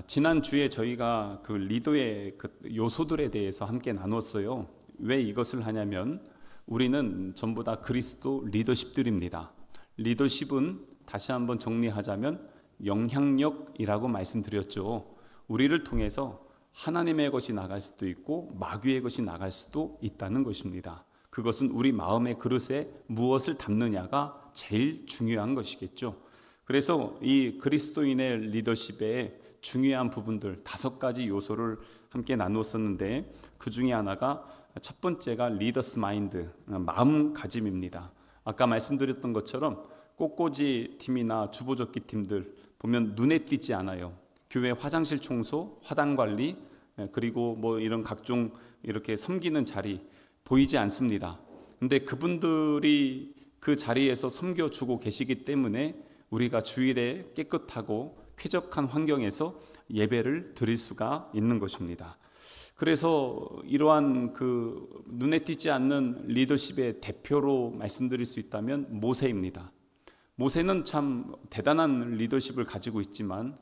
지난주에 저희가 그 리더의 그 요소들에 대해서 함께 나눴어요. 왜 이것을 하냐면 우리는 전부 다 그리스도 리더십들입니다. 리더십은 다시 한번 정리하자면 영향력이라고 말씀드렸죠. 우리를 통해서 하나님의 것이 나갈 수도 있고 마귀의 것이 나갈 수도 있다는 것입니다. 그것은 우리 마음의 그릇에 무엇을 담느냐가 제일 중요한 것이겠죠. 그래서 이 그리스도인의 리더십의 중요한 부분들 5가지 요소를 함께 나누었었는데, 그 중에 하나가 첫 번째가 리더스 마인드, 마음가짐입니다. 아까 말씀드렸던 것처럼 꽃꽂이 팀이나 주보접기 팀들 보면 눈에 띄지 않아요. 교회 화장실 청소, 화단 관리, 그리고 뭐 이런 각종 이렇게 섬기는 자리 보이지 않습니다. 근데 그분들이 그 자리에서 섬겨주고 계시기 때문에 우리가 주일에 깨끗하고 쾌적한 환경에서 예배를 드릴 수가 있는 것입니다. 그래서 이러한 그 눈에 띄지 않는 리더십의 대표로 말씀드릴 수 있다면 모세입니다. 모세는 참 대단한 리더십을 가지고 있지만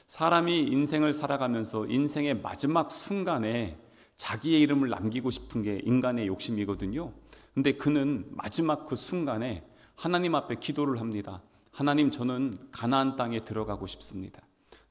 사람이 인생을 살아가면서 인생의 마지막 순간에 자기의 이름을 남기고 싶은 게 인간의 욕심이거든요. 근데 그는 마지막 그 순간에 하나님 앞에 기도를 합니다. 하나님, 저는 가나안 땅에 들어가고 싶습니다.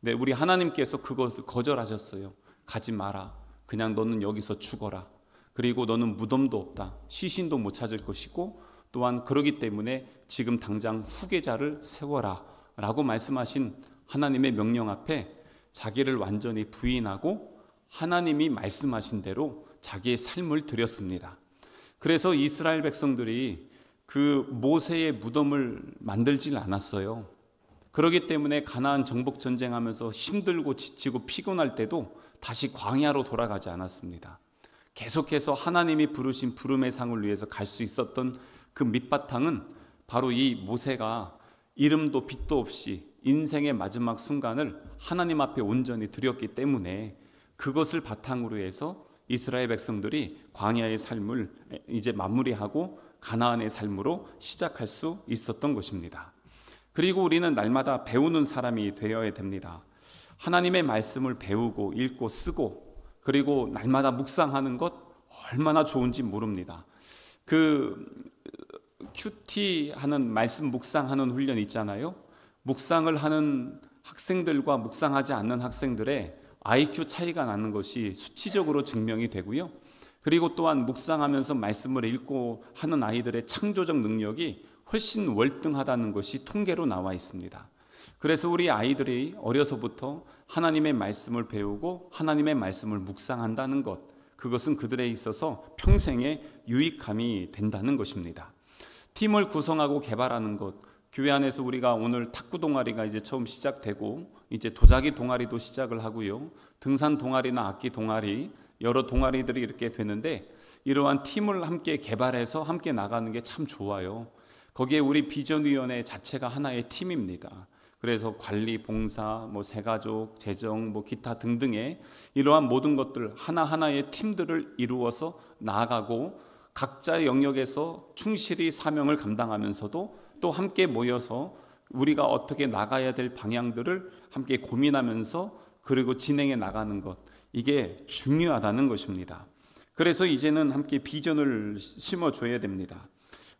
네, 우리 하나님께서 그것을 거절하셨어요. 가지 마라. 그냥 너는 여기서 죽어라. 그리고 너는 무덤도 없다. 시신도 못 찾을 것이고, 또한 그러기 때문에 지금 당장 후계자를 세워라 라고 말씀하신 하나님의 명령 앞에 자기를 완전히 부인하고 하나님이 말씀하신 대로 자기의 삶을 드렸습니다. 그래서 이스라엘 백성들이 그 모세의 무덤을 만들질 않았어요. 그렇기 때문에 가나안 정복 전쟁하면서 힘들고 지치고 피곤할 때도 다시 광야로 돌아가지 않았습니다. 계속해서 하나님이 부르신 부름의 상을 위해서 갈 수 있었던 그 밑바탕은 바로 이 모세가 이름도 빛도 없이 인생의 마지막 순간을 하나님 앞에 온전히 드렸기 때문에 그것을 바탕으로 해서 이스라엘 백성들이 광야의 삶을 이제 마무리하고 가나안의 삶으로 시작할 수 있었던 것입니다. 그리고 우리는 날마다 배우는 사람이 되어야 됩니다. 하나님의 말씀을 배우고 읽고 쓰고 그리고 날마다 묵상하는 것 얼마나 좋은지 모릅니다. 그 큐티 하는 말씀 묵상하는 훈련 있잖아요. 묵상을 하는 학생들과 묵상하지 않는 학생들의 IQ 차이가 나는 것이 수치적으로 증명이 되고요. 그리고 또한 묵상하면서 말씀을 읽고 하는 아이들의 창조적 능력이 훨씬 월등하다는 것이 통계로 나와 있습니다. 그래서 우리 아이들이 어려서부터 하나님의 말씀을 배우고 하나님의 말씀을 묵상한다는 것, 그것은 그들에 있어서 평생의 유익함이 된다는 것입니다. 팀을 구성하고 개발하는 것, 교회 안에서 우리가 오늘 탁구 동아리가 이제 처음 시작되고 이제 도자기 동아리도 시작을 하고요. 등산 동아리나 악기 동아리, 여러 동아리들이 이렇게 되는데 이러한 팀을 함께 개발해서 함께 나가는 게 참 좋아요. 거기에 우리 비전위원회 자체가 하나의 팀입니다. 그래서 관리, 봉사, 새가족, 재정, 기타 등등의 이러한 모든 것들 하나하나의 팀들을 이루어서 나아가고 각자의 영역에서 충실히 사명을 감당하면서도 또 함께 모여서 우리가 어떻게 나가야 될 방향들을 함께 고민하면서 그리고 진행해 나가는 것, 이게 중요하다는 것입니다. 그래서 이제는 함께 비전을 심어줘야 됩니다.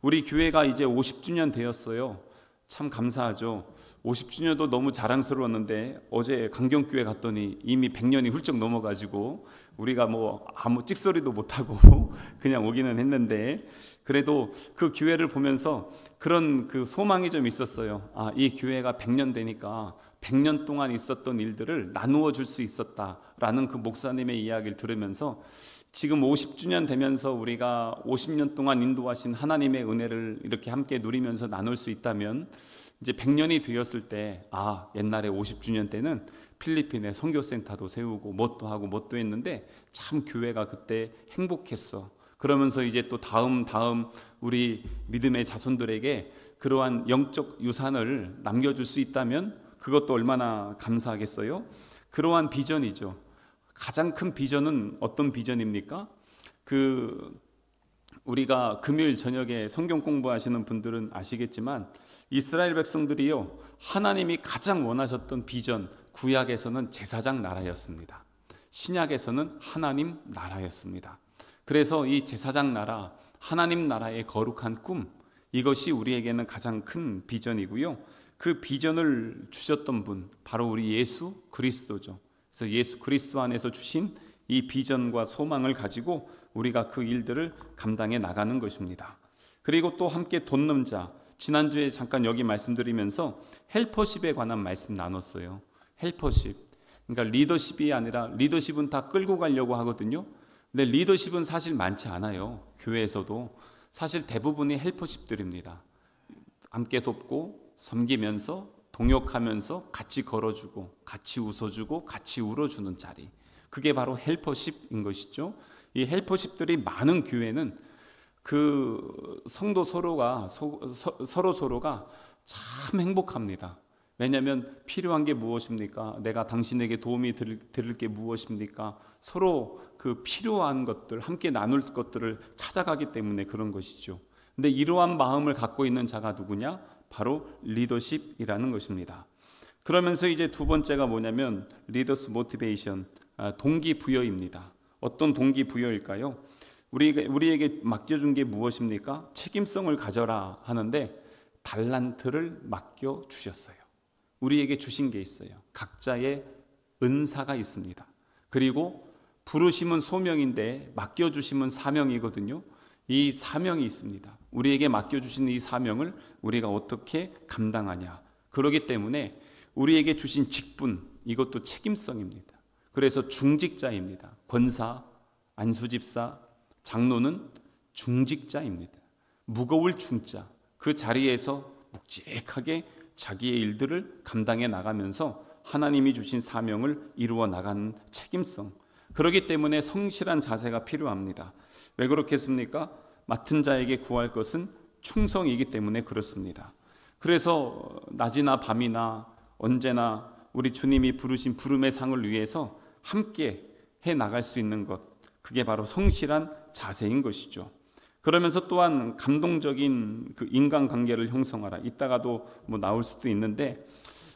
우리 교회가 이제 50주년 되었어요. 참 감사하죠. 50주년도 너무 자랑스러웠는데 어제 강경교회 갔더니 이미 100년이 훌쩍 넘어가지고 우리가 아무 찍소리도 못하고 그냥 오기는 했는데, 그래도 그 교회를 보면서 그런 그 소망이 좀 있었어요. 이 교회가 100년 되니까 100년 동안 있었던 일들을 나누어 줄 수 있었다라는 그 목사님의 이야기를 들으면서 지금 50주년 되면서 우리가 50년 동안 인도하신 하나님의 은혜를 이렇게 함께 누리면서 나눌 수 있다면 이제 100년이 되었을 때 옛날에 50주년 때는 필리핀에 선교센터도 세우고 뭣도 하고 뭣도 했는데 참 교회가 그때 행복했어. 그러면서 이제 또 다음 우리 믿음의 자손들에게 그러한 영적 유산을 남겨줄 수 있다면 그것도 얼마나 감사하겠어요. 그러한 비전이죠. 가장 큰 비전은 어떤 비전입니까? 우리가 금요일 저녁에 성경 공부하시는 분들은 아시겠지만 이스라엘 백성들이요, 하나님이 가장 원하셨던 비전, 구약에서는 제사장 나라였습니다. 신약에서는 하나님 나라였습니다. 그래서 이 제사장 나라, 하나님 나라의 거룩한 꿈, 이것이 우리에게는 가장 큰 비전이고요. 그 비전을 주셨던 분, 바로 우리 예수 그리스도죠. 그래서 예수 그리스도 안에서 주신 이 비전과 소망을 가지고 우리가 그 일들을 감당해 나가는 것입니다. 그리고 또 함께 돕는 자, 지난주에 잠깐 여기 말씀드리면서 헬퍼십에 관한 말씀 나눴어요. 헬퍼십, 그러니까 리더십이 아니라, 리더십은 다 끌고 가려고 하거든요. 근데 리더십은 사실 많지 않아요. 교회에서도 사실 대부분이 헬퍼십들입니다. 함께 돕고 섬기면서 동역하면서 같이 걸어주고 같이 웃어주고 같이 울어주는 자리, 그게 바로 헬퍼십인 것이죠. 이 헬퍼십들이 많은 교회는 그 성도 서로가 참 행복합니다. 왜냐하면 필요한 게 무엇입니까? 내가 당신에게 도움이 드릴 게 무엇입니까? 서로 그 필요한 것들, 함께 나눌 것들을 찾아가기 때문에 그런 것이죠. 근데 이러한 마음을 갖고 있는 자가 누구냐? 바로 리더십이라는 것입니다. 그러면서 이제 두 번째가 뭐냐면 리더스 모티베이션, 동기부여입니다. 어떤 동기부여일까요? 우리에게 맡겨준 게 무엇입니까? 책임성을 가져라 하는데 달란트를 맡겨주셨어요. 우리에게 주신 게 있어요. 각자의 은사가 있습니다. 그리고 부르심은 소명인데 맡겨주심은 사명이거든요. 이 사명이 있습니다. 우리에게 맡겨주신 이 사명을 우리가 어떻게 감당하냐. 그렇기 때문에 우리에게 주신 직분, 이것도 책임성입니다. 그래서 중직자입니다. 권사, 안수집사, 장로는 중직자입니다. 무거울 중자, 그 자리에서 묵직하게 자기의 일들을 감당해 나가면서 하나님이 주신 사명을 이루어 나가는 책임성, 그렇기 때문에 성실한 자세가 필요합니다. 왜 그렇겠습니까? 맡은 자에게 구할 것은 충성이기 때문에 그렇습니다. 그래서 낮이나 밤이나 언제나 우리 주님이 부르신 부름의 상을 위해서 함께 해 나갈 수 있는 것, 그게 바로 성실한 자세인 것이죠. 그러면서 또한 감동적인 그 인간관계를 형성하라. 이따가도 뭐 나올 수도 있는데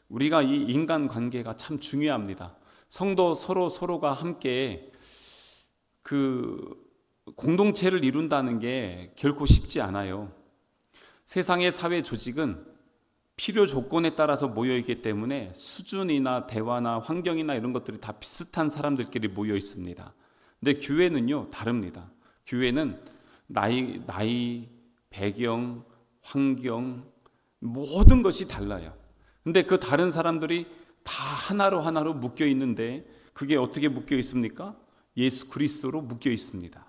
우리가 이 인간관계가 참 중요합니다. 성도 서로가 함께 그 공동체를 이룬다는 게 결코 쉽지 않아요. 세상의 사회 조직은 필요 조건에 따라서 모여있기 때문에 수준이나 대화나 환경이나 이런 것들이 다 비슷한 사람들끼리 모여 있습니다. 근데 교회는요 다릅니다. 교회는 나이, 배경, 환경, 모든 것이 달라요. 근데 그 다른 사람들이 다 하나로 묶여 있는데 그게 어떻게 묶여 있습니까? 예수 그리스도로 묶여 있습니다.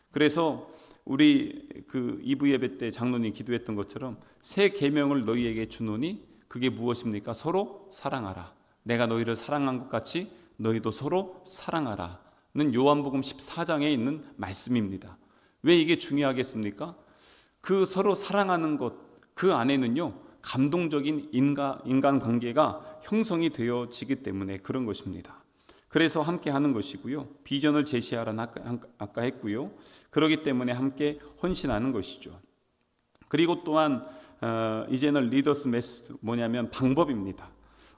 그래서 우리 그 2부 예배 때 장로님 기도했던 것처럼 새 계명을 너희에게 주노니 그게 무엇입니까? 서로 사랑하라. 내가 너희를 사랑한 것 같이 너희도 서로 사랑하라는 요한복음 14장에 있는 말씀입니다. 왜 이게 중요하겠습니까? 그 서로 사랑하는 것, 그 안에는요 감동적인 인간관계가 형성이 되어지기 때문에 그런 것입니다. 그래서 함께 하는 것이고요, 비전을 제시하라는 아까 했고요, 그렇기 때문에 함께 헌신하는 것이죠. 그리고 또한 이제는 리더스 메시지 뭐냐면 방법입니다.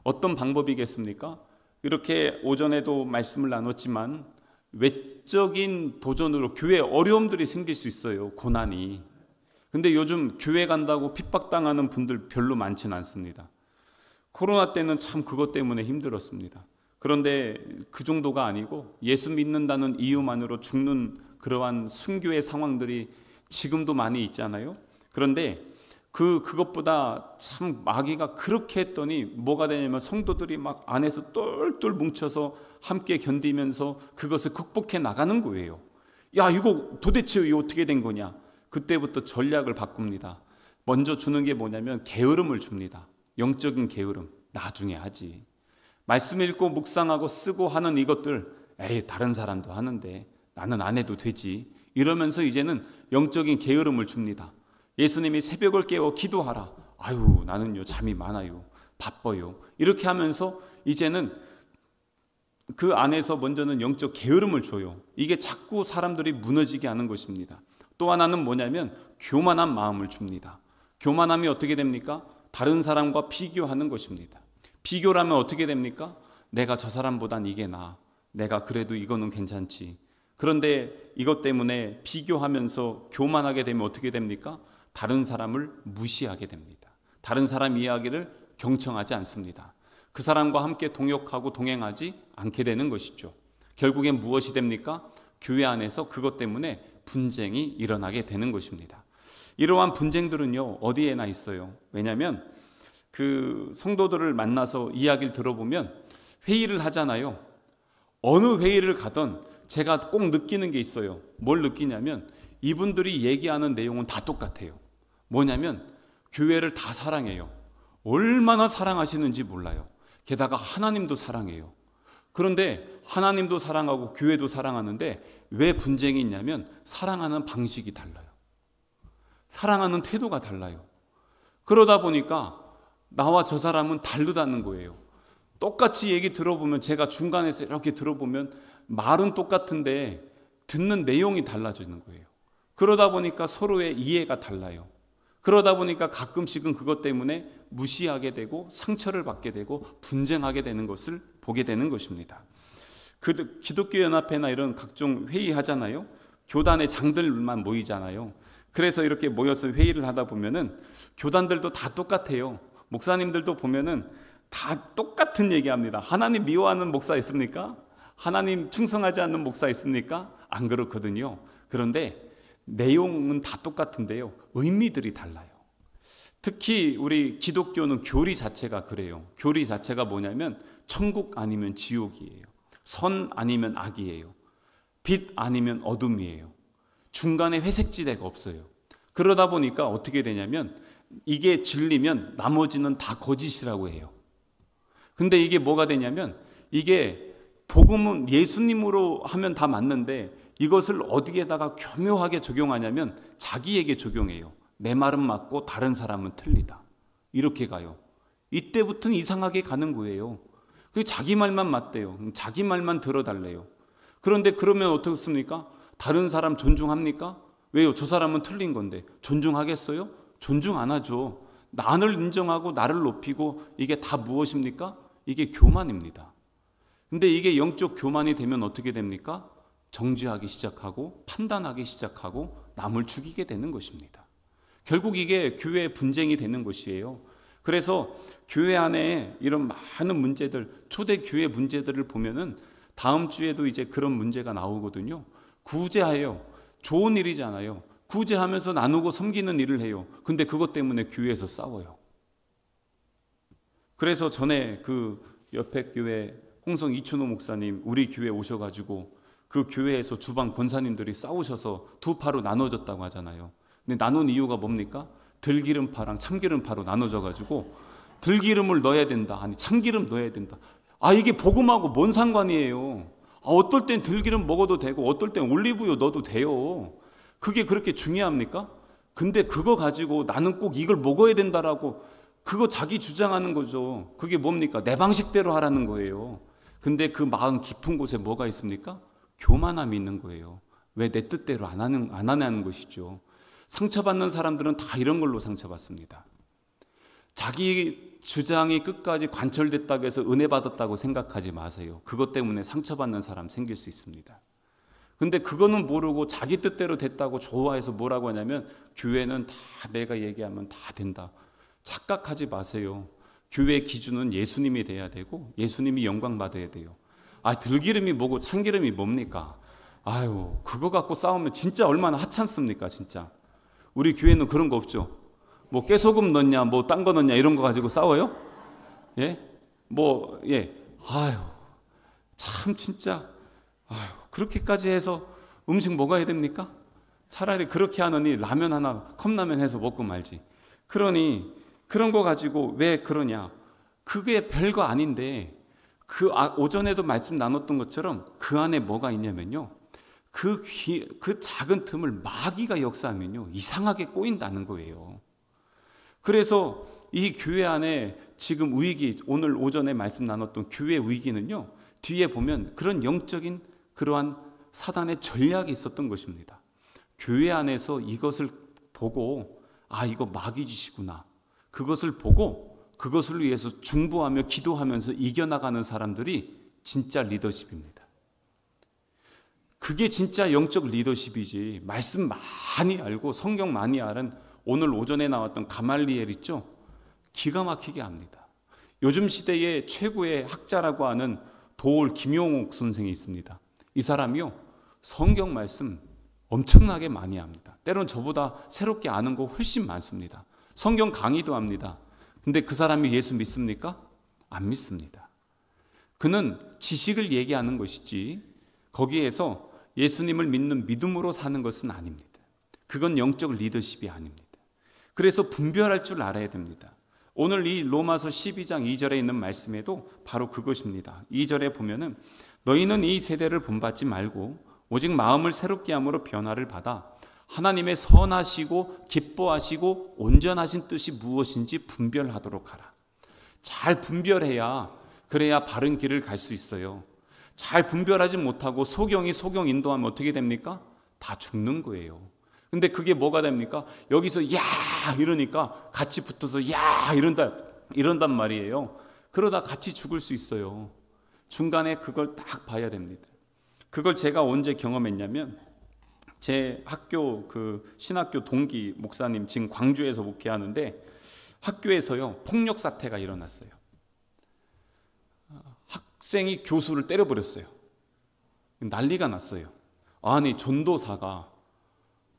어떤 방법이겠습니까? 이렇게 오전에도 말씀을 나눴지만 외적인 도전으로 교회에 어려움들이 생길 수 있어요. 고난이. 근데 요즘 교회 간다고 핍박당하는 분들 별로 많지는 않습니다. 코로나 때는 참 그것 때문에 힘들었습니다. 그런데 그 정도가 아니고 예수 믿는다는 이유만으로 죽는 그러한 순교의 상황들이 지금도 많이 있잖아요. 그런데 그것보다 참 마귀가 그렇게 했더니 뭐가 되냐면 성도들이 막 안에서 똘똘 뭉쳐서 함께 견디면서 그것을 극복해 나가는 거예요. 야, 이거 도대체 이거 어떻게 된 거냐? 그때부터 전략을 바꿉니다. 먼저 주는 게 뭐냐면 게으름을 줍니다. 영적인 게으름. 나중에 하지. 말씀 읽고 묵상하고 쓰고 하는 이것들, 에이 다른 사람도 하는데 나는 안 해도 되지. 이러면서 이제는 영적인 게으름을 줍니다. 예수님이 새벽을 깨워 기도하라. 아유 나는요 잠이 많아요. 바빠요. 이렇게 하면서 이제는 그 안에서 먼저는 영적 게으름을 줘요. 이게 자꾸 사람들이 무너지게 하는 것입니다. 또 하나는 뭐냐면 교만한 마음을 줍니다. 교만함이 어떻게 됩니까? 다른 사람과 비교하는 것입니다. 비교라면 어떻게 됩니까? 내가 저 사람보단 이게 나아. 내가 그래도 이거는 괜찮지. 그런데 이것 때문에 비교하면서 교만하게 되면 어떻게 됩니까? 다른 사람을 무시하게 됩니다. 다른 사람 이야기를 경청하지 않습니다. 그 사람과 함께 동역하고 동행하지 않게 되는 것이죠. 결국엔 무엇이 됩니까? 교회 안에서 그것 때문에 분쟁이 일어나게 되는 것입니다. 이러한 분쟁들은요, 어디에나 있어요. 왜냐하면 그 성도들을 만나서 이야기를 들어보면 회의를 하잖아요. 어느 회의를 가든 제가 꼭 느끼는 게 있어요. 뭘 느끼냐면 이분들이 얘기하는 내용은 다 똑같아요. 뭐냐면 교회를 다 사랑해요. 얼마나 사랑하시는지 몰라요. 게다가 하나님도 사랑해요. 그런데 하나님도 사랑하고 교회도 사랑하는데 왜 분쟁이 있냐면 사랑하는 방식이 달라요. 사랑하는 태도가 달라요. 그러다 보니까 나와 저 사람은 다르다는 거예요. 똑같이 얘기 들어보면, 제가 중간에서 이렇게 들어보면 말은 똑같은데 듣는 내용이 달라지는 거예요. 그러다 보니까 서로의 이해가 달라요. 그러다 보니까 가끔씩은 그것 때문에 무시하게 되고 상처를 받게 되고 분쟁하게 되는 것을 보게 되는 것입니다. 기독교 연합회나 이런 각종 회의하잖아요. 교단의 장들만 모이잖아요. 그래서 이렇게 모여서 회의를 하다 보면은 교단들도 다 똑같아요. 목사님들도 보면은 다 똑같은 얘기합니다. 하나님 미워하는 목사 있습니까? 하나님 충성하지 않는 목사 있습니까? 안 그렇거든요. 그런데 내용은 다 똑같은데요, 의미들이 달라요. 특히 우리 기독교는 교리 자체가 그래요. 교리 자체가 뭐냐면 천국 아니면 지옥이에요. 선 아니면 악이에요. 빛 아니면 어둠이에요. 중간에 회색지대가 없어요. 그러다 보니까 어떻게 되냐면 이게 진리면 나머지는 다 거짓이라고 해요. 근데 이게 뭐가 되냐면, 이게 복음은 예수님으로 하면 다 맞는데 이것을 어디에다가 교묘하게 적용하냐면 자기에게 적용해요. 내 말은 맞고 다른 사람은 틀리다. 이렇게 가요. 이때부터는 이상하게 가는 거예요. 그 자기 말만 맞대요. 자기 말만 들어달래요. 그런데 그러면 어떻습니까? 다른 사람 존중합니까? 왜요? 저 사람은 틀린 건데. 존중하겠어요? 존중 안 하죠. 나를 인정하고 나를 높이고, 이게 다 무엇입니까? 이게 교만입니다. 근데 이게 영적 교만이 되면 어떻게 됩니까? 정죄하기 시작하고 판단하기 시작하고 남을 죽이게 되는 것입니다. 결국 이게 교회의 분쟁이 되는 것이에요. 그래서 교회 안에 이런 많은 문제들, 초대 교회 문제들을 보면은 다음 주에도 이제 그런 문제가 나오거든요. 구제하여, 좋은 일이잖아요. 구제하면서 나누고 섬기는 일을 해요. 근데 그것 때문에 교회에서 싸워요. 그래서 전에 그 옆에 교회 홍성 이춘호 목사님 우리 교회 오셔가지고 그 교회에서 주방 권사님들이 싸우셔서 두 파로 나눠졌다고 하잖아요. 근데 나눈 이유가 뭡니까? 들기름파랑 참기름파로 나눠져가지고 들기름을 넣어야 된다, 아니 참기름 넣어야 된다. 이게 복음하고 뭔 상관이에요? 어떨 땐 들기름 먹어도 되고 어떨 땐 올리브유 넣어도 돼요. 그게 그렇게 중요합니까? 근데 그거 가지고 나는 꼭 이걸 먹어야 된다라고 그거 자기 주장하는 거죠. 그게 뭡니까? 내 방식대로 하라는 거예요. 근데 그 마음 깊은 곳에 뭐가 있습니까? 교만함이 있는 거예요. 왜 내 뜻대로 안 하냐는 것이죠. 상처받는 사람들은 다 이런 걸로 상처받습니다. 자기 주장이 끝까지 관철됐다고 해서 은혜 받았다고 생각하지 마세요. 그것 때문에 상처받는 사람 생길 수 있습니다. 근데 그거는 모르고 자기 뜻대로 됐다고 좋아해서 뭐라고 하냐면 교회는 다 내가 얘기하면 다 된다. 착각하지 마세요. 교회의 기준은 예수님이 돼야 되고 예수님이 영광 받아야 돼요. 들기름이 뭐고 참기름이 뭡니까? 그거 갖고 싸우면 진짜 얼마나 하찮습니까, 진짜. 우리 교회는 그런 거 없죠. 뭐 깨소금 넣냐, 뭐 딴 거 넣냐 이런 거 가지고 싸워요? 예? 참 진짜. 그렇게까지 해서 음식 먹어야 됩니까? 차라리 그렇게 하느니 라면 하나, 컵라면 해서 먹고 말지. 그러니 그런 거 가지고 왜 그러냐? 그게 별거 아닌데 오전에도 말씀 나눴던 것처럼 그 안에 뭐가 있냐면요. 그 작은 틈을 마귀가 역사하면요. 이상하게 꼬인다는 거예요. 그래서 이 교회 안에 지금 위기, 오늘 오전에 말씀 나눴던 교회 위기는요. 뒤에 보면 그런 영적인 그러한 사단의 전략이 있었던 것입니다. 교회 안에서 이것을 보고 이거 마귀 짓이구나. 그것을 보고 그것을 위해서 중보하며 기도하면서 이겨나가는 사람들이 진짜 리더십입니다. 그게 진짜 영적 리더십이지. 말씀 많이 알고 성경 많이 아는 오늘 오전에 나왔던 가말리엘 있죠? 기가 막히게 압니다. 요즘 시대의 최고의 학자라고 하는 도올 김용옥 선생이 있습니다. 이 사람이요, 성경 말씀 엄청나게 많이 합니다. 때론 저보다 새롭게 아는 거 훨씬 많습니다. 성경 강의도 합니다. 근데 그 사람이 예수 믿습니까? 안 믿습니다. 그는 지식을 얘기하는 것이지 거기에서 예수님을 믿는 믿음으로 사는 것은 아닙니다. 그건 영적 리더십이 아닙니다. 그래서 분별할 줄 알아야 됩니다. 오늘 이 로마서 12장 2절에 있는 말씀에도 바로 그것입니다. 2절에 보면은 너희는 이 세대를 본받지 말고 오직 마음을 새롭게 함으로 변화를 받아 하나님의 선하시고 기뻐하시고 온전하신 뜻이 무엇인지 분별하도록 하라. 잘 분별해야, 그래야 바른 길을 갈 수 있어요. 잘 분별하지 못하고 소경 인도하면 어떻게 됩니까? 다 죽는 거예요. 근데 그게 뭐가 됩니까? 여기서 야 이러니까 같이 붙어서 야 이런단 말이에요. 그러다 같이 죽을 수 있어요. 중간에 그걸 딱 봐야 됩니다. 그걸 제가 언제 경험했냐면 제 학교 그 신학교 동기 목사님 지금 광주에서 목회하는데 학교에서요 폭력 사태가 일어났어요. 학생이 교수를 때려버렸어요. 난리가 났어요. 아니 전도사가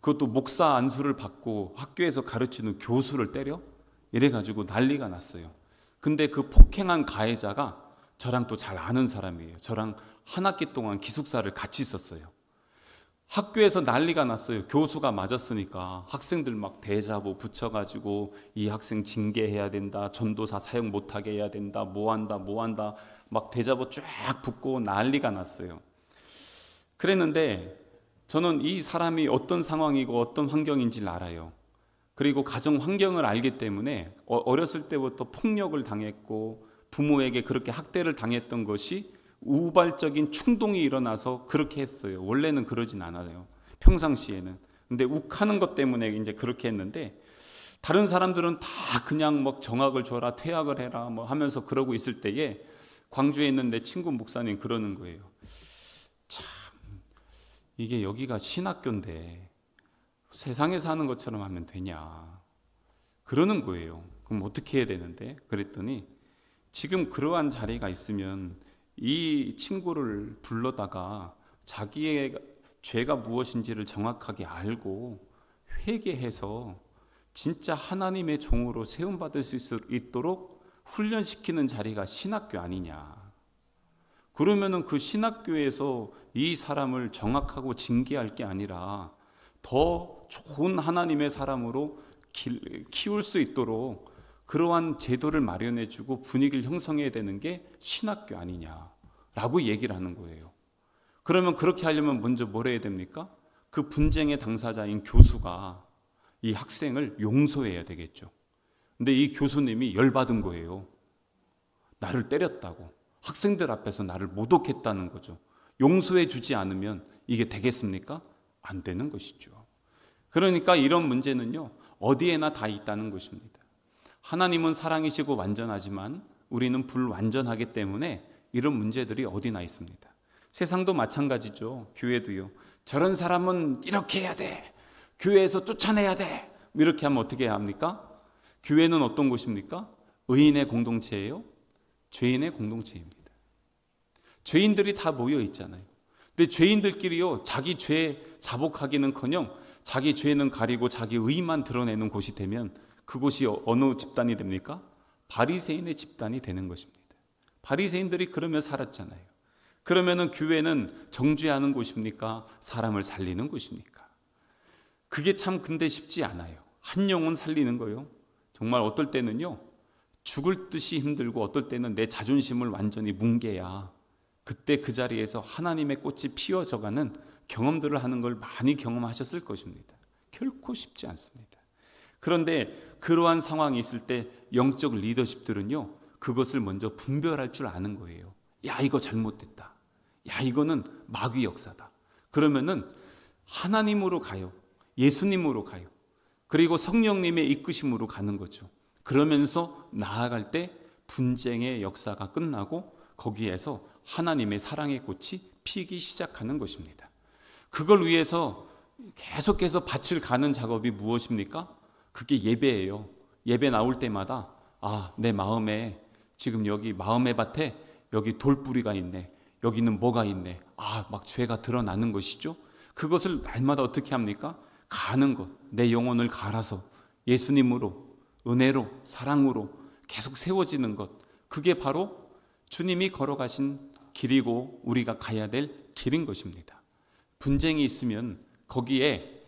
그것도 목사 안수를 받고 학교에서 가르치는 교수를 때려? 이래가지고 난리가 났어요. 근데 그 폭행한 가해자가 저랑 또 잘 아는 사람이에요. 저랑 한 학기 동안 기숙사를 같이 있었어요. 학교에서 난리가 났어요. 교수가 맞았으니까 학생들 막 대자보 붙여가지고 이 학생 징계해야 된다, 전도사 사용 못하게 해야 된다, 뭐한다 막 대자보 쫙 붙고 난리가 났어요. 그랬는데 저는 이 사람이 어떤 상황이고 어떤 환경인지를 알아요. 그리고 가정 환경을 알기 때문에 어렸을 때부터 폭력을 당했고 부모에게 그렇게 학대를 당했던 것이 우발적인 충동이 일어나서 그렇게 했어요. 원래는 그러진 않아요. 평상시에는. 근데 욱하는 것 때문에 이제 그렇게 했는데 다른 사람들은 다 그냥 뭐 정학을 줘라, 퇴학을 해라 뭐 하면서 그러고 있을 때에 광주에 있는 내 친구 목사님 그러는 거예요. 참 이게 여기가 신학교인데 세상에 사는 것처럼 하면 되냐 그러는 거예요. 그럼 어떻게 해야 되는데? 그랬더니 지금 그러한 자리가 있으면 이 친구를 불러다가 자기의 죄가 무엇인지를 정확하게 알고 회개해서 진짜 하나님의 종으로 세움받을 수 있도록 훈련시키는 자리가 신학교 아니냐. 그러면은 그 신학교에서 이 사람을 정확하고 징계할 게 아니라 더 좋은 하나님의 사람으로 키울 수 있도록 그러한 제도를 마련해주고 분위기를 형성해야 되는 게 신학교 아니냐라고 얘기를 하는 거예요. 그러면 그렇게 하려면 먼저 뭘 해야 됩니까? 그 분쟁의 당사자인 교수가 이 학생을 용서해야 되겠죠. 근데 이 교수님이 열받은 거예요. 나를 때렸다고. 학생들 앞에서 나를 모독했다는 거죠. 용서해 주지 않으면 이게 되겠습니까? 안 되는 것이죠. 그러니까 이런 문제는요, 어디에나 다 있다는 것입니다. 하나님은 사랑이시고 완전하지만 우리는 불완전하기 때문에 이런 문제들이 어디나 있습니다. 세상도 마찬가지죠. 교회도요. 저런 사람은 이렇게 해야 돼. 교회에서 쫓아내야 돼. 이렇게 하면 어떻게 해야 합니까? 교회는 어떤 곳입니까? 의인의 공동체예요? 죄인의 공동체입니다. 죄인들이 다 모여 있잖아요. 근데 죄인들끼리요, 자기 죄 자복하기는커녕 자기 죄는 가리고 자기 의만 드러내는 곳이 되면 그곳이 어느 집단이 됩니까? 바리새인의 집단이 되는 것입니다. 바리새인들이 그러며 살았잖아요. 그러면은 교회는 정죄하는 곳입니까? 사람을 살리는 곳입니까? 그게 참 근데 쉽지 않아요. 한 영혼 살리는 거요. 정말 어떨 때는요, 죽을 듯이 힘들고 어떨 때는 내 자존심을 완전히 뭉개야 그때 그 자리에서 하나님의 꽃이 피어져가는 경험들을 하는 걸 많이 경험하셨을 것입니다. 결코 쉽지 않습니다. 그런데 그러한 상황이 있을 때 영적 리더십들은요, 그것을 먼저 분별할 줄 아는 거예요. 야, 이거 잘못됐다. 야, 이거는 마귀 역사다. 그러면은 하나님으로 가요. 예수님으로 가요. 그리고 성령님의 이끄심으로 가는 거죠. 그러면서 나아갈 때 분쟁의 역사가 끝나고 거기에서 하나님의 사랑의 꽃이 피기 시작하는 것입니다. 그걸 위해서 계속해서 밭을 가는 작업이 무엇입니까? 그게 예배예요. 예배 나올 때마다 내 마음에 지금 여기 마음의 밭에 여기 돌뿌리가 있네. 여기는 뭐가 있네. 막 죄가 드러나는 것이죠. 그것을 날마다 어떻게 합니까? 가는 것. 내 영혼을 갈아서 예수님으로, 은혜로, 사랑으로 계속 세워지는 것. 그게 바로 주님이 걸어가신 길이고 우리가 가야 될 길인 것입니다. 분쟁이 있으면 거기에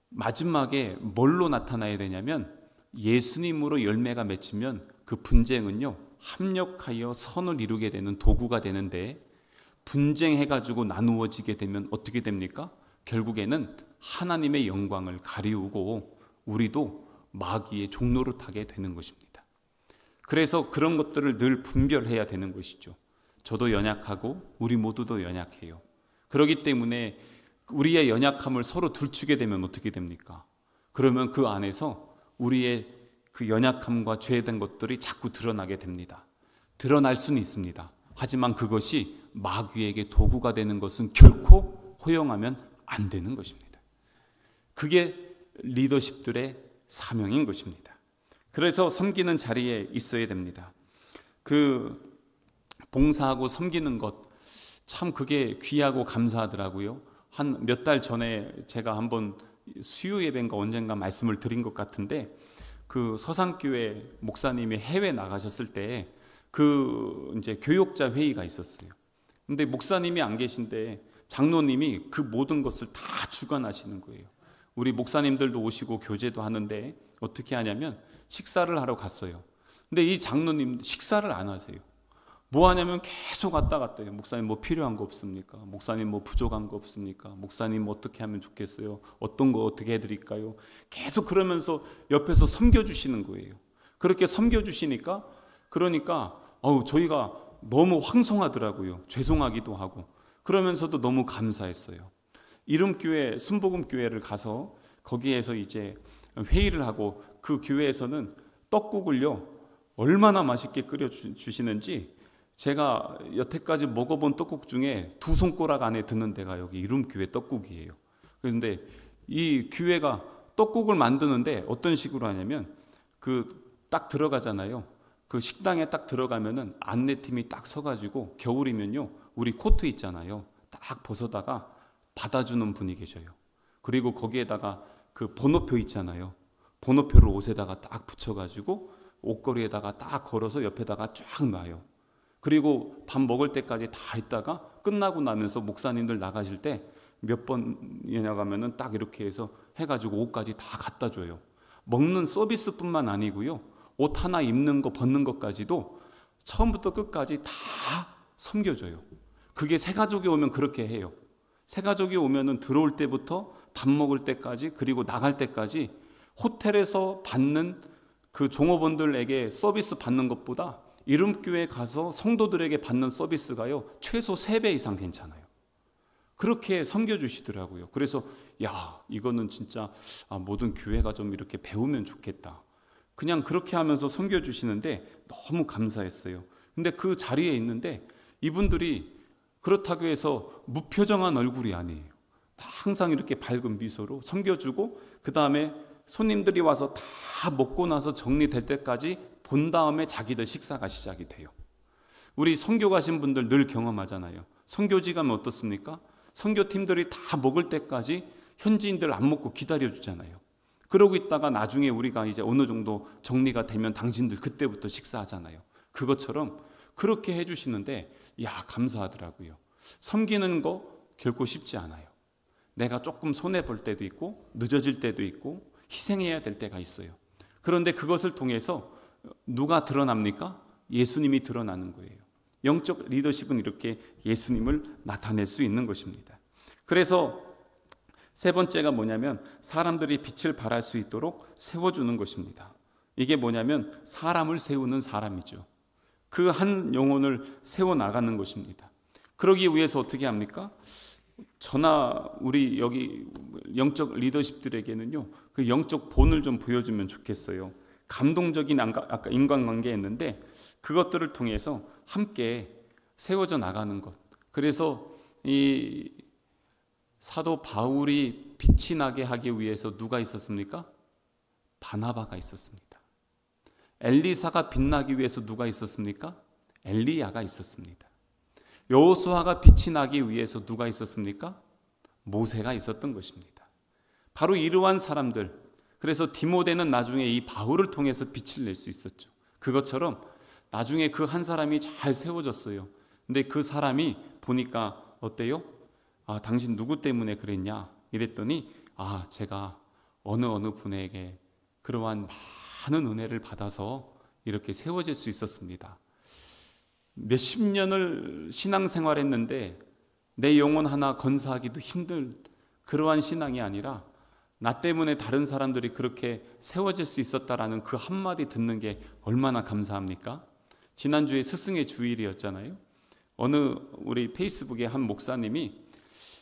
마지막에 뭘로 나타나야 되냐면 예수님으로 열매가 맺히면 그 분쟁은요 합력하여 선을 이루게 되는 도구가 되는데, 분쟁해가지고 나누어지게 되면 어떻게 됩니까? 결국에는 하나님의 영광을 가리우고 우리도 마귀의 종로로 타게 되는 것입니다. 그래서 그런 것들을 늘 분별해야 되는 것이죠. 저도 연약하고 우리 모두도 연약해요. 그렇기 때문에 우리의 연약함을 서로 들추게 되면 어떻게 됩니까? 그러면 그 안에서 우리의 그 연약함과 죄된 것들이 자꾸 드러나게 됩니다. 드러날 수는 있습니다. 하지만 그것이 마귀에게 도구가 되는 것은 결코 허용하면 안 되는 것입니다. 그게 리더십들의 사명인 것입니다. 그래서 섬기는 자리에 있어야 됩니다. 그 봉사하고 섬기는 것, 참 그게 귀하고 감사하더라고요. 한 몇 달 전에 제가 한번 수요 예배인가 언젠가 말씀을 드린 것 같은데, 그 서산교회 목사님이 해외 나가셨을 때 그 이제 교역자 회의가 있었어요. 근데 목사님이 안 계신데 장로님이 그 모든 것을 다 주관하시는 거예요. 우리 목사님들도 오시고 교제도 하는데 어떻게 하냐면 식사를 하러 갔어요. 근데 이 장로님 식사를 안 하세요. 뭐 하냐면 계속 왔다 갔다 해요. 목사님 뭐 필요한 거 없습니까? 목사님 뭐 부족한 거 없습니까? 목사님 뭐 어떻게 하면 좋겠어요? 어떤 거 어떻게 해드릴까요? 계속 그러면서 옆에서 섬겨주시는 거예요. 그렇게 섬겨주시니까 그러니까 저희가 너무 황송하더라고요. 죄송하기도 하고 그러면서도 너무 감사했어요. 이름교회 순복음교회를 가서 거기에서 이제 회의를 하고, 그 교회에서는 떡국을요 얼마나 맛있게 끓여 주시는지 제가 여태까지 먹어본 떡국 중에 두 손가락 안에 드는 데가 여기 이름교회 떡국이에요. 그런데 이 교회가 떡국을 만드는데 어떤 식으로 하냐면 딱 들어가잖아요. 그 식당에 딱 들어가면은 안내팀이 딱 서가지고 겨울이면요 우리 코트 있잖아요. 딱 벗어다가 받아주는 분이 계셔요. 그리고 거기에다가 그 번호표 있잖아요. 번호표를 옷에다가 딱 붙여가지고 옷걸이에다가 딱 걸어서 옆에다가 쫙 놔요. 그리고 밥 먹을 때까지 다 있다가 끝나고 나면서 목사님들 나가실 때 몇 번이냐 가면은 딱 이렇게 해서 해가지고 옷까지 다 갖다 줘요. 먹는 서비스뿐만 아니고요, 옷 하나 입는 거 벗는 것까지도 처음부터 끝까지 다 섬겨줘요. 그게 새가족이 오면 그렇게 해요. 새가족이 오면은 들어올 때부터 밥 먹을 때까지 그리고 나갈 때까지 호텔에서 받는 그 종업원들에게 서비스 받는 것보다 이름교회 가서 성도들에게 받는 서비스가요 최소 3배 이상 괜찮아요. 그렇게 섬겨주시더라고요. 그래서 이거는 진짜 모든 교회가 좀 이렇게 배우면 좋겠다. 그냥 그렇게 하면서 섬겨주시는데 너무 감사했어요. 근데 그 자리에 있는데 이분들이 그렇다고 해서 무표정한 얼굴이 아니에요. 항상 이렇게 밝은 미소로 섬겨주고, 그 다음에 손님들이 와서 다 먹고 나서 정리될 때까지 본 다음에 자기들 식사가 시작이 돼요. 우리 선교 가신 분들 늘 경험하잖아요. 선교지 가면 어떻습니까? 선교팀들이 다 먹을 때까지 현지인들 안 먹고 기다려주잖아요. 그러고 있다가 나중에 우리가 이제 어느 정도 정리가 되면 당신들 그때부터 식사하잖아요. 그것처럼 그렇게 해주시는데 감사하더라고요. 섬기는 거 결코 쉽지 않아요. 내가 조금 손해볼 때도 있고 늦어질 때도 있고 희생해야 될 때가 있어요. 그런데 그것을 통해서 누가 드러납니까? 예수님이 드러나는 거예요. 영적 리더십은 이렇게 예수님을 나타낼 수 있는 것입니다. 그래서 세 번째가 뭐냐면 사람들이 빛을 발할 수 있도록 세워주는 것입니다. 이게 뭐냐면 사람을 세우는 사람이죠. 그 한 영혼을 세워나가는 것입니다. 그러기 위해서 어떻게 합니까? 저나 우리 여기 영적 리더십들에게는요 그 영적 본을 좀 보여주면 좋겠어요. 감동적인 아까 인간관계였는데 그것들을 통해서 함께 세워져 나가는 것. 그래서 이 사도 바울이 빛이 나게 하기 위해서 누가 있었습니까? 바나바가 있었습니다. 엘리사가 빛나기 위해서 누가 있었습니까? 엘리야가 있었습니다. 여호수아가 빛이 나기 위해서 누가 있었습니까? 모세가 있었던 것입니다. 바로 이러한 사람들, 그래서 디모데는 나중에 이 바울을 통해서 빛을 낼 수 있었죠. 그것처럼 나중에 그 한 사람이 잘 세워졌어요. 근데 그 사람이 보니까 어때요? 당신 누구 때문에 그랬냐? 이랬더니 제가 어느 분에게 그러한 많은 은혜를 받아서 이렇게 세워질 수 있었습니다. 몇십 년을 신앙생활했는데 내 영혼 하나 건사하기도 힘들 그러한 신앙이 아니라 나 때문에 다른 사람들이 그렇게 세워질 수 있었다라는 그 한마디 듣는 게 얼마나 감사합니까? 지난주에 스승의 주일이었잖아요. 어느 우리 페이스북에 한 목사님이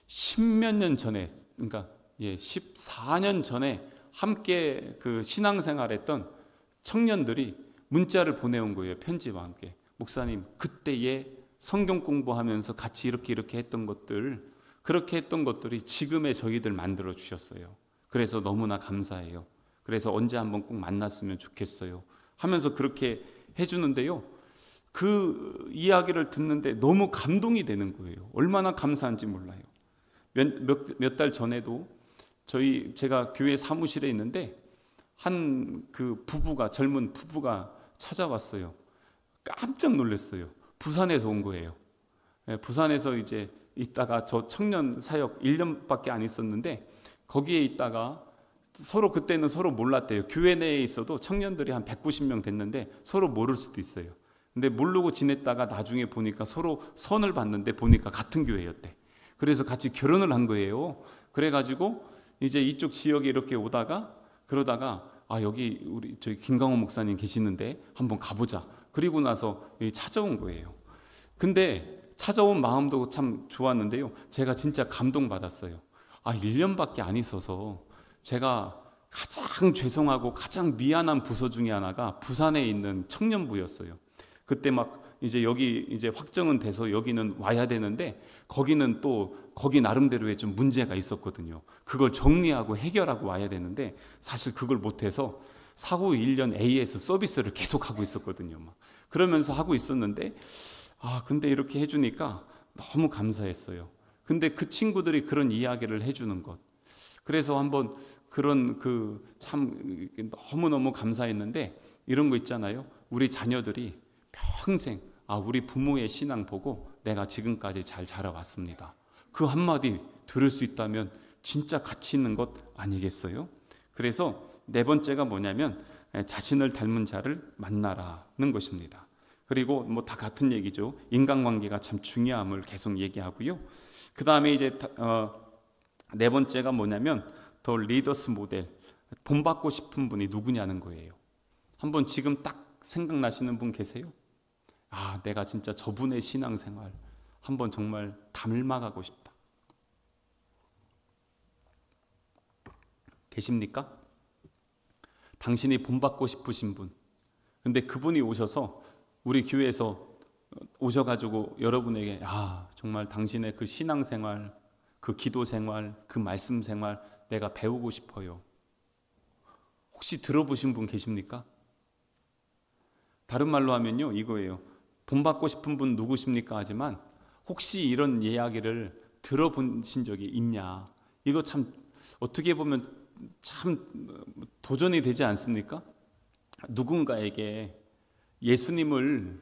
10몇 년 전에, 그러니까 14년 전에 함께 그 신앙생활했던 청년들이 문자를 보내온 거예요. 편지와 함께. 목사님, 그때에 성경 공부하면서 같이 이렇게 했던 것들, 그렇게 했던 것들이 지금의 저희들 만들어 주셨어요. 그래서 너무나 감사해요. 그래서 언제 한번 꼭 만났으면 좋겠어요 하면서 그렇게 해주는데요, 그 이야기를 듣는데 너무 감동이 되는 거예요. 얼마나 감사한지 몰라요. 몇 달 전에도 제가 교회 사무실에 있는데 한 그 젊은 부부가 찾아왔어요. 깜짝 놀랐어요. 부산에서 온 거예요. 부산에서 이제 있다가 저 청년 사역 1년밖에 안 있었는데 거기에 있다가 그때는 서로 몰랐대요. 교회 내에 있어도 청년들이 한 190명 됐는데 서로 모를 수도 있어요. 근데 모르고 지냈다가 나중에 보니까 서로 선을 봤는데 보니까 같은 교회였대. 그래서 같이 결혼을 한 거예요. 그래가지고 이제 이쪽 지역에 이렇게 그러다가 여기 저희 김강호 목사님 계시는데 한번 가보자. 그리고 나서 찾아온 거예요. 근데 찾아온 마음도 참 좋았는데요, 제가 진짜 감동받았어요. 1년밖에 안 있어서 제가 가장 죄송하고 가장 미안한 부서 중에 하나가 부산에 있는 청년부였어요. 그때 이제 여기 이제 확정은 돼서 여기는 와야 되는데 거기는 또 거기 나름대로의 좀 문제가 있었거든요. 그걸 정리하고 해결하고 와야 되는데 사실 그걸 못해서 사후 1년 AS 서비스를 계속하고 있었거든요. 그러면서 하고 있었는데 근데 이렇게 해주니까 너무 감사했어요. 근데 그 친구들이 그런 이야기를 해주는 것, 그래서 한번 그런 참 너무너무 감사했는데, 이런 거 있잖아요. 우리 자녀들이 평생 우리 부모의 신앙 보고 내가 지금까지 잘 자라왔습니다, 그 한마디 들을 수 있다면 진짜 가치 있는 것 아니겠어요? 그래서 네 번째가 뭐냐면 자신을 닮은 자를 만나라는 것입니다. 그리고 다 같은 얘기죠. 인간관계가 참 중요함을 계속 얘기하고요. 그 다음에 이제 네 번째가 뭐냐면 더 리더스 모델, 본받고 싶은 분이 누구냐는 거예요. 한번 지금 딱 생각나시는 분 계세요? 내가 진짜 저분의 신앙생활 한번 정말 닮아가고 싶다. 계십니까? 당신이 본받고 싶으신 분. 근데 그분이 오셔서 우리 교회에서 오셔가지고 여러분에게 정말 당신의 그 신앙생활, 그 기도생활, 그 말씀생활 내가 배우고 싶어요. 혹시 들어보신 분 계십니까? 다른 말로 하면요, 이거예요. 본받고 싶은 분 누구십니까? 하지만 혹시 이런 이야기를 들어보신 적이 있냐? 이거 참 어떻게 보면 참 도전이 되지 않습니까? 누군가에게 예수님을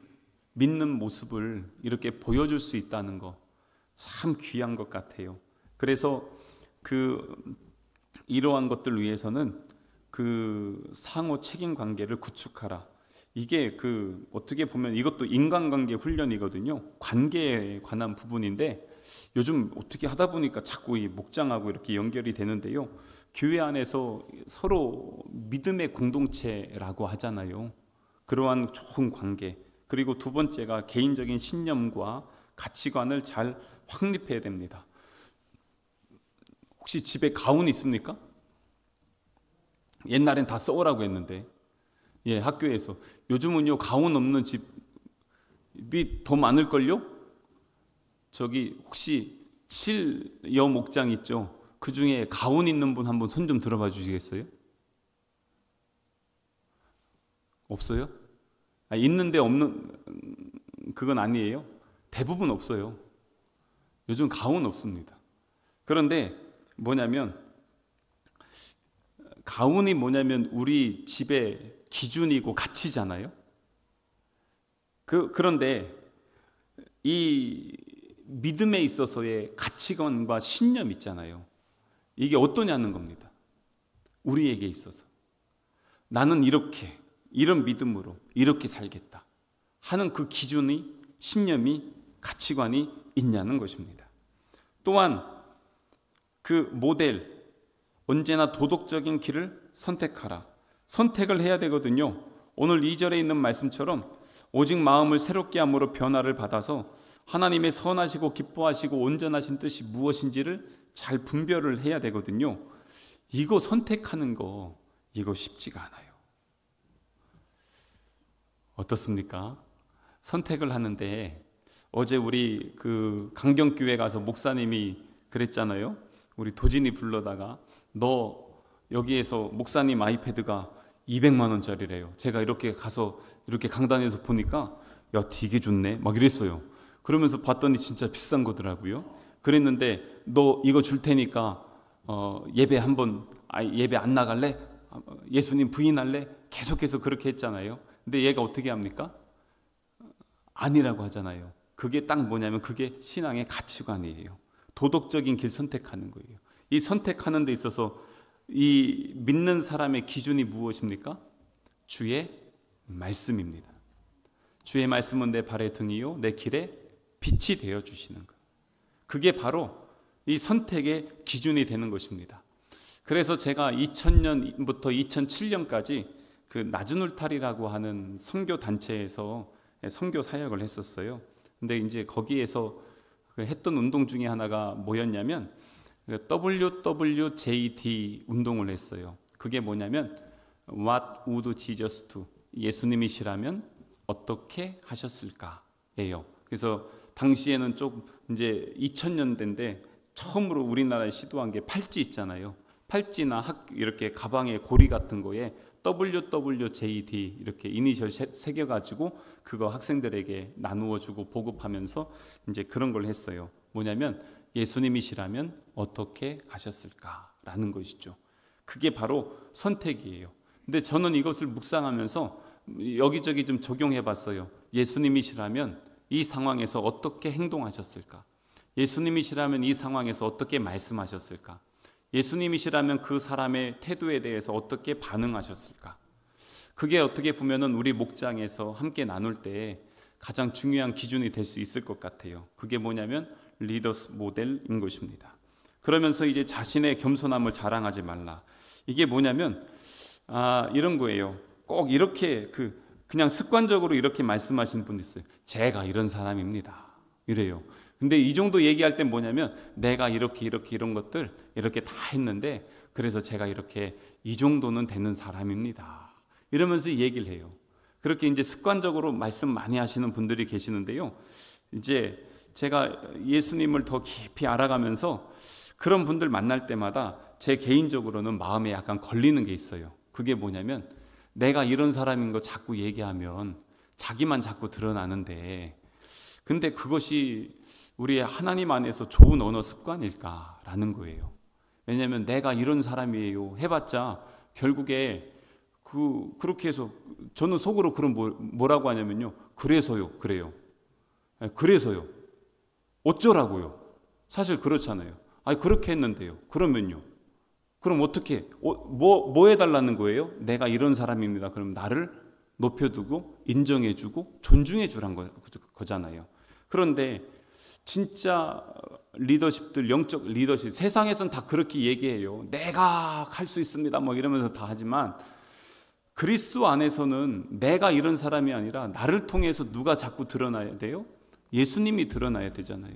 믿는 모습을 이렇게 보여줄 수 있다는 거 참 귀한 것 같아요. 그래서 이러한 것들 위해서는 상호 책임 관계를 구축하라. 이게 어떻게 보면 이것도 인간관계 훈련이거든요. 관계에 관한 부분인데 요즘 어떻게 하다 보니까 자꾸 이 목장하고 이렇게 연결이 되는데요. 교회 안에서 서로 믿음의 공동체라고 하잖아요. 그러한 좋은 관계. 그리고 두 번째가 개인적인 신념과 가치관을 잘 확립해야 됩니다. 혹시 집에 가훈 있습니까? 옛날엔 다 써오라고 했는데 예, 학교에서. 요즘은요, 가운 없는 집이 더 많을걸요? 저기 혹시 7여 목장 있죠? 그 중에 가운 있는 분 한번 손 좀 들어봐 주시겠어요? 없어요? 있는데 없는 그건 아니에요. 대부분 없어요. 요즘 가운 없습니다. 그런데 뭐냐면, 가운이 뭐냐면 우리 집의 기준이고 가치잖아요. 그런데 이 믿음에 있어서의 가치관과 신념 있잖아요. 이게 어떠냐는 겁니다. 우리에게 있어서 나는 이렇게, 이런 믿음으로 이렇게 살겠다 하는 그 기준이, 신념이, 가치관이 있냐는 것입니다. 또한 그 모델, 언제나 도덕적인 길을 선택하라. 선택을 해야 되거든요. 오늘 2절에 있는 말씀처럼 오직 마음을 새롭게 함으로 변화를 받아서 하나님의 선하시고 기뻐하시고 온전하신 뜻이 무엇인지를 잘 분별을 해야 되거든요. 이거 선택하는 거, 이거 쉽지가 않아요. 어떻습니까? 선택을 하는데, 어제 우리 그 강경교회 가서 목사님이 그랬잖아요. 우리 도진이 불러다가 너 여기에서 목사님 아이패드가 200만 원짜리래요. 제가 이렇게 가서 이렇게 강단에서 보니까 야, 되게 좋네 막 이랬어요. 그러면서 봤더니 진짜 비싼 거더라고요. 그랬는데 너 이거 줄 테니까 예배 한번 예배 안 나갈래? 예수님 부인할래? 계속해서 그렇게 했잖아요. 근데 얘가 어떻게 합니까? 아니라고 하잖아요. 그게 딱 뭐냐면 그게 신앙의 가치관이에요. 도덕적인 길 선택하는 거예요. 이 선택하는 데 있어서 이 믿는 사람의 기준이 무엇입니까? 주의 말씀입니다. 주의 말씀은 내 발의 등이요 내 길에 빛이 되어 주시는 것. 그게 바로 이 선택의 기준이 되는 것입니다. 그래서 제가 2000년부터 2007년까지 그 낮은 울타리라고 하는 선교 단체에서 선교 사역을 했었어요. 근데 이제 거기에서 했던 운동 중에 하나가 뭐였냐면 WWJD 운동을 했어요. 그게 뭐냐면 What would Jesus do? 예수님이시라면 어떻게 하셨을까예요. 그래서 당시에는 좀 이제 2000년대인데 처음으로 우리나라에 시도한 게 팔찌 있잖아요. 팔찌나 이렇게 가방에 고리 같은 거에 WWJD 이렇게 이니셜 새겨가지고 그거 학생들에게 나누어주고 보급하면서 이제 그런 걸 했어요. 뭐냐면 예수님이시라면 어떻게 하셨을까라는 것이죠. 그게 바로 선택이에요. 근데 저는 이것을 묵상하면서 여기저기 좀 적용해 봤어요. 예수님이시라면 이 상황에서 어떻게 행동하셨을까? 예수님이시라면 이 상황에서 어떻게 말씀하셨을까? 예수님이시라면 그 사람의 태도에 대해서 어떻게 반응하셨을까? 그게 어떻게 보면은 우리 목장에서 함께 나눌 때 가장 중요한 기준이 될 수 있을 것 같아요. 그게 뭐냐면 리더스 모델인 것입니다. 그러면서 이제 자신의 겸손함을 자랑하지 말라. 이게 뭐냐면 이런 거예요. 꼭 이렇게 그냥 습관적으로 이렇게 말씀하시는 분도 있어요. 제가 이런 사람입니다. 이래요. 근데 이 정도 얘기할 땐 뭐냐면 내가 이렇게 이런 것들 이렇게 다 했는데 그래서 제가 이렇게 이 정도는 되는 사람입니다. 이러면서 얘기를 해요. 그렇게 이제 습관적으로 말씀 많이 하시는 분들이 계시는데요. 이제 제가 예수님을 더 깊이 알아가면서 그런 분들 만날 때마다 제 개인적으로는 마음에 약간 걸리는 게 있어요. 그게 뭐냐면 내가 이런 사람인 거 자꾸 얘기하면 자기만 자꾸 드러나는데 근데 그것이 우리 하나님 안에서 좋은 언어 습관일까라는 거예요. 왜냐하면 내가 이런 사람이에요 해봤자 결국에 그렇게 해서 저는 속으로 그런 뭐라고 하냐면요. 그래서요. 그래요. 그래서요. 어쩌라고요. 사실 그렇잖아요. 아니 그렇게 했는데요. 그러면요. 그럼 어떻게 뭐 해달라는 거예요? 내가 이런 사람입니다. 그럼 나를 높여두고 인정해주고 존중해주란 거잖아요. 그런데 진짜 리더십들, 영적 리더십 세상에선 다 그렇게 얘기해요. 내가 할 수 있습니다. 뭐 이러면서 다 하지만 그리스도 안에서는 내가 이런 사람이 아니라 나를 통해서 누가 자꾸 드러나야 돼요? 예수님이 드러나야 되잖아요.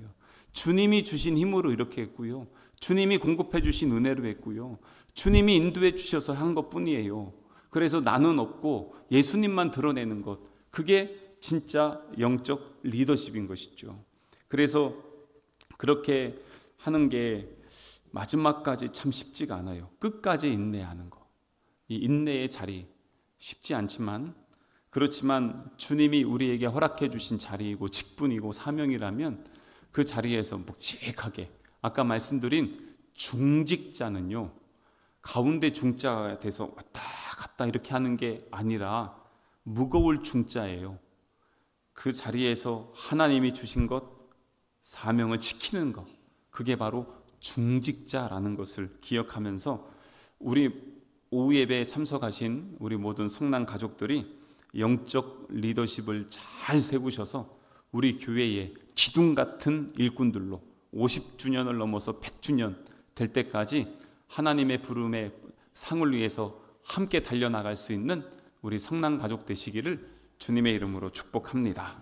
주님이 주신 힘으로 이렇게 했고요. 주님이 공급해 주신 은혜로 했고요. 주님이 인도해 주셔서 한 것뿐이에요. 그래서 나는 없고 예수님만 드러내는 것, 그게 진짜 영적 리더십인 것이죠. 그래서 그렇게 하는 게 마지막까지 참 쉽지가 않아요. 끝까지 인내하는 거. 이 인내의 자리 쉽지 않지만, 그렇지만 주님이 우리에게 허락해 주신 자리이고 직분이고 사명이라면 그 자리에서 묵직하게, 아까 말씀드린 중직자는요, 가운데 중자가 돼서 왔다 갔다 이렇게 하는 게 아니라 무거울 중자예요. 그 자리에서 하나님이 주신 것, 사명을 지키는 것, 그게 바로 중직자라는 것을 기억하면서 우리 오후 예배에 참석하신 우리 모든 성난 가족들이 영적 리더십을 잘 세우셔서 우리 교회의 기둥 같은 일꾼들로 50주년을 넘어서 100주년 될 때까지 하나님의 부름의 상을 위해서 함께 달려나갈 수 있는 우리 성난 가족 되시기를 주님의 이름으로 축복합니다.